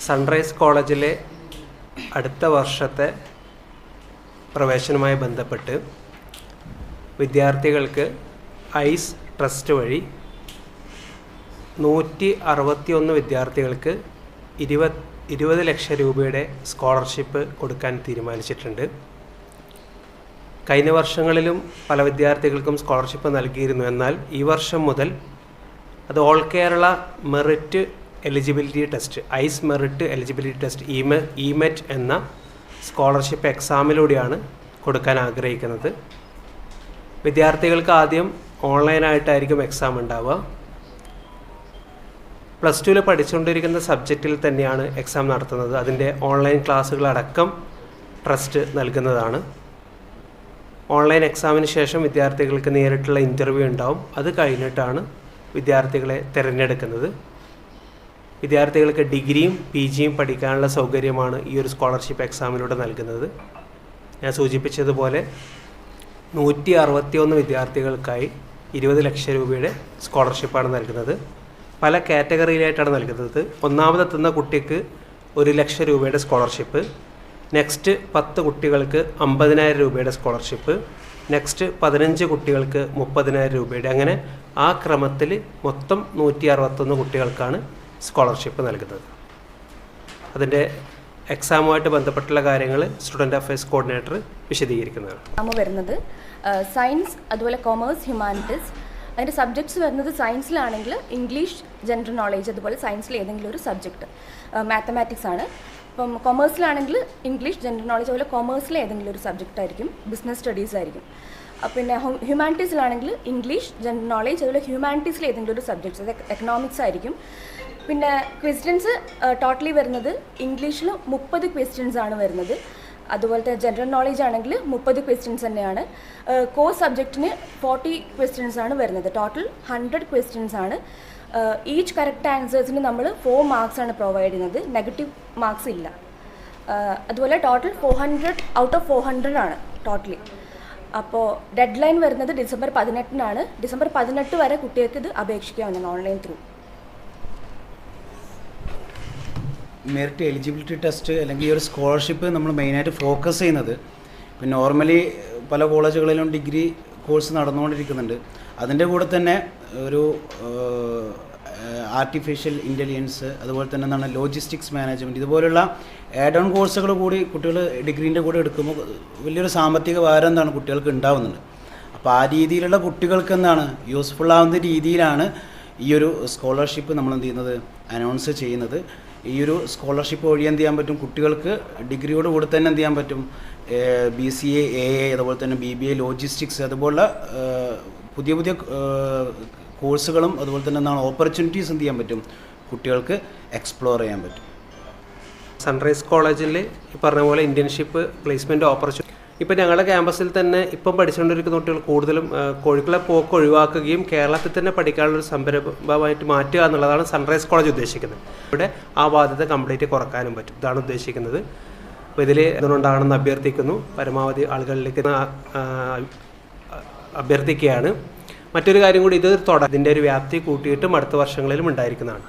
Sunrise കോളേജിലെ അടുത്ത വർഷത്തെ പ്രവേശനവുമായി ബന്ധപ്പെട്ട് വിദ്യാർത്ഥികൾക്ക് ഐസ് ട്രസ്റ്റ് വഴി 161 വിദ്യാർത്ഥികൾക്ക് 20 ലക്ഷം രൂപയുടെ സ്കോളർഷിപ്പ് കൊടുക്കാൻ തീരുമാനിച്ചിട്ടുണ്ട്. കഴിഞ്ഞ വർഷങ്ങളിലും പല വിദ്യാർത്ഥികൾക്കും സ്കോളർഷിപ്പ് നൽകിയിരുന്നു. എന്നാൽ ഈ വർഷം മുതൽ അത് all Kerala merit eligibility test, ഐസ് മെറിറ്റ് എലിജിബിലിറ്റി ടെസ്റ്റ് ഇമെറ്റ് എന്ന സ്കോളർഷിപ്പ് എക്സാമിലൂടെയാണ് കൊടുക്കാൻ ആഗ്രഹിക്കുന്നത്. വിദ്യാർത്ഥികൾക്ക് ആദ്യം ഓൺലൈനായിട്ടായിരിക്കും എക്സാം ഉണ്ടാവുക. +2 പഠിച്ചുകൊണ്ടിരിക്കുന്ന സബ്ജക്റ്റിൽ തന്നെയാണ് എക്സാം നടത്തുന്നത്. അതിൻ്റെ ഓൺലൈൻ ക്ലാസ്സുകളടക്കം ട്രസ്റ്റ് നൽകുന്നതാണ്. ഓൺലൈൻ എക്സാമിന് ശേഷം വിദ്യാർത്ഥികൾക്ക് നേരിട്ടുള്ള ഇൻ്റർവ്യൂ ഉണ്ടാവും. അത് കഴിഞ്ഞിട്ടാണ് വിദ്യാർത്ഥികളെ തിരഞ്ഞെടുക്കുന്നത്. വിദ്യാർത്ഥികൾക്ക് ഡിഗ്രിയും PGയും പഠിക്കാനുള്ള സൗകര്യമാണ് ഈ ഒരു സ്കോളർഷിപ്പ് എക്സാമിലൂടെ നൽകുന്നത്. ഞാൻ സൂചിപ്പിച്ചതുപോലെ 161 വിദ്യാർത്ഥികൾക്കായി 20 ലക്ഷം രൂപയുടെ സ്കോളർഷിപ്പാണ് നൽകുന്നത്. പല കാറ്റഗറിയിലായിട്ടാണ് നൽകുന്നത്. ഒന്നാമതെത്തുന്ന കുട്ടിക്ക് 1 ലക്ഷം രൂപയുടെ സ്കോളർഷിപ്പ്, നെക്സ്റ്റ് 10 കുട്ടികൾക്ക് 50,000 രൂപയുടെ സ്കോളർഷിപ്പ്, നെക്സ്റ്റ് 15 കുട്ടികൾക്ക് 30,000 രൂപയുടെ, അങ്ങനെ ആ ക്രമത്തിൽ മൊത്തം 161 കുട്ടികൾക്കാണ് സ്കോളർഷിപ്പ് നൽകുന്നത്. അതിൻ്റെ എക്സാമുമായിട്ട് ബന്ധപ്പെട്ടുള്ള കാര്യങ്ങൾ സ്റ്റുഡൻറ്റ് അഫയേഴ്സ് കോർഡിനേറ്റർ വിശദീകരിക്കുന്നതാണ്. വരുന്നത് സയൻസ്, അതുപോലെ കൊമേഴ്സ്, ഹ്യൂമാനിറ്റീസ്. അതിൻ്റെ സബ്ജക്ട്സ് വരുന്നത് സയൻസിലാണെങ്കിൽ ഇംഗ്ലീഷ്, ജനറൽ നോളേജ്, അതുപോലെ സയൻസിൽ ഏതെങ്കിലും ഒരു സബ്ജക്റ്റ്. മാത്തമാറ്റിക്സ് ആണ്. ഇപ്പം കൊമേഴ്സിലാണെങ്കിൽ ഇംഗ്ലീഷ്, ജനറൽ നോളേജ്, അതുപോലെ കൊമേഴ്സിലെ ഏതെങ്കിലും ഒരു സബ്ജക്റ്റ് ആയിരിക്കും. ബിസിനസ് സ്റ്റഡീസ് ആയിരിക്കും. പിന്നെ ഹ്യൂമാനിറ്റീസിലാണെങ്കിൽ ഇംഗ്ലീഷ്, ജനറൽ നോളേജ്, അതുപോലെ ഹ്യൂമാനിറ്റീസിൽ ഏതെങ്കിലും ഒരു സബ്ജക്ട്സ്, അത് എക്കണോമിക്സ് ആയിരിക്കും. പിന്നെ ക്വസ്റ്റ്യൻസ് ടോട്ടലി വരുന്നത് ഇംഗ്ലീഷിൽ 30 ക്വസ്റ്റ്യൻസ് ആണ് വരുന്നത്. അതുപോലത്തെ ജനറൽ നോളേജ് ആണെങ്കിൽ 30 ക്വസ്റ്റ്യൻസ് തന്നെയാണ്. കോഴ്സ് സബ്ജക്റ്റിന് 40 ക്വസ്റ്റ്യൻസ് ആണ് വരുന്നത്. ടോട്ടൽ 100 ക്വസ്റ്റ്യൻസ് ആണ്. ഈച്ച് കറക്റ്റ് ആൻസേഴ്സിന് നമ്മൾ 4 മാർക്സ് ആണ് പ്രൊവൈഡ് ചെയ്യുന്നത്. നെഗറ്റീവ് മാർക്സ് ഇല്ല. അതുപോലെ ടോട്ടൽ 400 ഔട്ട് ഓഫ് 400 ആണ് ടോട്ടലി. അപ്പോൾ ഡെഡ് ലൈൻ വരുന്നത് ഡിസംബർ 18-നാണ്. ഡിസംബർ 18 വരെ കുട്ടികൾക്ക് ഇത് അപേക്ഷിക്കാവുന്നതാണ് online through. Merit eligibility test അല്ലെങ്കിൽ ഈ ഒരു സ്കോളർഷിപ്പ് നമ്മൾ മെയിനായിട്ട് ഫോക്കസ് ചെയ്യുന്നത്, പിന്നെ നോർമലി പല കോളേജുകളിലും ഡിഗ്രി കോഴ്സ് നടന്നുകൊണ്ടിരിക്കുന്നുണ്ട്. അതിൻ്റെ കൂടെ തന്നെ ഒരു ആർട്ടിഫിഷ്യൽ ഇൻ്റലിജൻസ്, അതുപോലെ തന്നെ എന്താണ് ലോജിസ്റ്റിക്സ് മാനേജ്മെൻറ്റ്, ഇതുപോലുള്ള ആഡ് ഓൺ കോഴ്സുകൾ കൂടി കുട്ടികൾ ഡിഗ്രീൻ്റെ കൂടെ എടുക്കുമ്പോൾ വലിയൊരു സാമ്പത്തിക ഭാരം എന്താണ് കുട്ടികൾക്ക് ഉണ്ടാവുന്നുണ്ട്. അപ്പോൾ ആ രീതിയിലുള്ള കുട്ടികൾക്ക് എന്താണ് യൂസ്ഫുൾ ആവുന്ന രീതിയിലാണ് ഈ ഒരു സ്കോളർഷിപ്പ് നമ്മൾ എന്ത് ചെയ്യുന്നത്, അനൗൺസ് ചെയ്യുന്നത്. ഈ ഒരു സ്കോളർഷിപ്പ് വഴി എന്ത് ചെയ്യാൻ പറ്റും, കുട്ടികൾക്ക് ഡിഗ്രിയോട് കൂടെ തന്നെ എന്ത് ചെയ്യാൻ പറ്റും, BCA, AA, അതുപോലെ തന്നെ BBA, ലോജിസ്റ്റിക്സ്, അതുപോലുള്ള പുതിയ പുതിയ കോഴ്സുകളും അതുപോലെ തന്നെ എന്താണ് ഓപ്പർച്യൂണിറ്റീസ് എന്ത് ചെയ്യാൻ പറ്റും, കുട്ടികൾക്ക് എക്സ്പ്ലോർ ചെയ്യാൻ പറ്റും. സൺറൈസ് കോളേജിൽ ഈ പറഞ്ഞ പോലെ ഇൻറ്റേൺഷിപ്പ്, പ്ലേസ്മെൻറ്റ് ഓപ്പർച്യൂണിറ്റി ഇപ്പം ഞങ്ങളുടെ ക്യാമ്പസിൽ തന്നെ ഇപ്പം പഠിച്ചുകൊണ്ടിരിക്കുന്ന കുട്ടികൾ കൂടുതലും കോഴിക്കോളെ പോക്ക് ഒഴിവാക്കുകയും കേരളത്തിൽ തന്നെ പഠിക്കാനുള്ളൊരു സംരംഭമായിട്ട് മാറ്റുക എന്നുള്ളതാണ് സൺറൈസ് കോളേജ് ഉദ്ദേശിക്കുന്നത്. ഇവിടെ ആ ബാധ്യത കംപ്ലീറ്റ് കുറക്കാനും പറ്റും. ഇതാണ് ഉദ്ദേശിക്കുന്നത്. അപ്പോൾ ഇതിൽ എന്തുകൊണ്ടാണെന്ന് അഭ്യർത്ഥിക്കുന്നു, പരമാവധി ആളുകളിലേക്ക് അഭ്യർത്ഥിക്കുകയാണ്. മറ്റൊരു കാര്യം കൂടി, ഇതിൻ്റെ ഒരു വ്യാപ്തി കൂട്ടിയിട്ടും അടുത്ത വർഷങ്ങളിലും ഉണ്ടായിരിക്കുന്നതാണ്.